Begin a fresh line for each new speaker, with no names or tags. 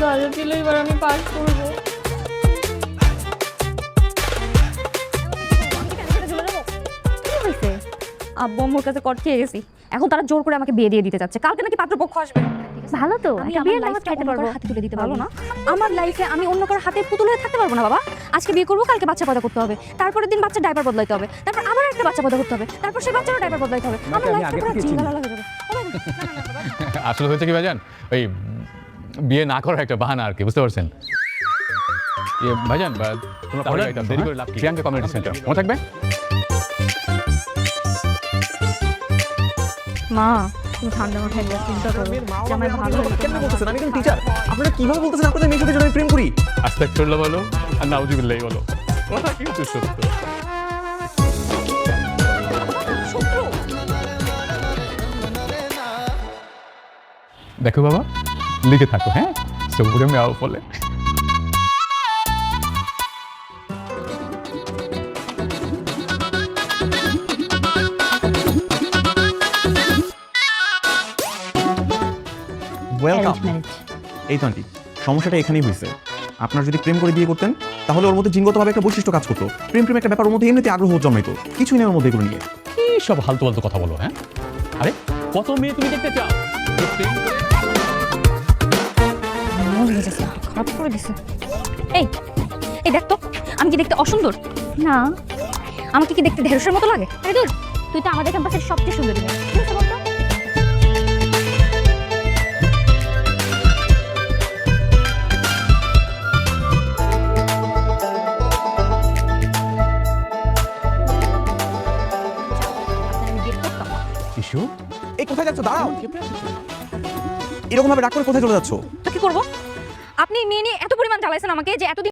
দরজা দিলে এবার আমি পাস করবো।
কি হয়েছে? আব্বু আম্মুর কাছে কট খেয়ে গেছি, এখন তারা জোর করে আমাকে বিয়ে দিয়ে দিতে চাচ্ছে। কালকে নাকি পাত্রপক্ষ আসবে। ভালো তো,
আমি
একটা
আমার
বিয়ের
লাইফটা
লাইফটা
অন্য কারোর
হাতে তুলে দিতে পারবো না। আমার লাইফে আমি অন্য কারোর হাতে পুতুল হয়ে থাকতে পারবো না বাবা। আজকে বিয়ে করবো, কালকে বাচ্চা পয়দা করতে হবে, তারপরের দিন বাচ্চা ডাইপার বদলাইতে হবে, তারপর আবার একটা বাচ্চা পয়দা করতে হবে, তারপর সেই বাচ্চারও ডাইপার বদলাইতে হবে। আমার লাইফটা পুরো জিঙ্গালালা হয়ে যাবে।
আসলে হয়েছে কি ভাইজান, ওই বিয়ে না করার একটা বাহানা আর কি, বুঝতে পারছেন? ভাইজান তোমরা পরে যাইতাম, দেরি করে লাভ কি? প্রিয়াঙ্কা কমিউনিটি সেন্টার মনে থাকবে?
মা, তুমি ঠান্ডা মাথায় নিয়ে চিন্তা করো, যে আমার ভালো হলে
কেন বলতেছেন? আমি একজন টিচার। আপনারা কিভাবে বলতেছেন আপনাদের মেয়ের সাথে যদি আমি প্রেম করি?
আস্তাগফিরুল্লাহ বলো আর নাউজুবিল্লাহি বলো, কথা কিন্তু সত্য। দেখো বাবা, লিখে থাকো, হ্যাঁ? সবুরে মেয়াও বলে।
ওয়েলকাম। এই তো আন্টি, সমস্যাটা এখানেই হয়েছে। আপনার যদি প্রেম করে বিয়ে করতেন তাহলে ওর মধ্যে জিনগতভাবে একটা বৈশিষ্ট্য কাজ করতো। প্রেম প্রেম একটা ব্যাপার, ওর মধ্যে এমনিতে আগ্রহ জন্মাইতো। কিছুই নেই ওর মধ্যে এগুলো নিয়ে।
কি সব হালতু ফালতু কথা বলো, হ্যাঁ? আরে কত মেয়ে তুমি দেখতে চাও যে প্রেম করে?
খারাপ করে দিছে। এই এই দেখ তো, আমি কি দেখতে অসুন্দর? না। আমাকে কি দেখতে ঢেঁড়সের মতো লাগে? আরে দূর, তুই তো আমাদের ক্যাম্পাসের সবচেয়ে সুন্দরী মেয়ে। কি হয়েছে বলতো? আমি বিয়ে করতাম না।
ইস্যু
এই কোথায় যাচ্ছ? দাঁড়াও। এরকম ভাবে রাগ করে কোথায় চলে যাচ্ছ?
তো কি করবো? আপনি মেয়ে নিয়ে এত পরিমাণ জ্বালাইছেন আমাকে যে এতদিন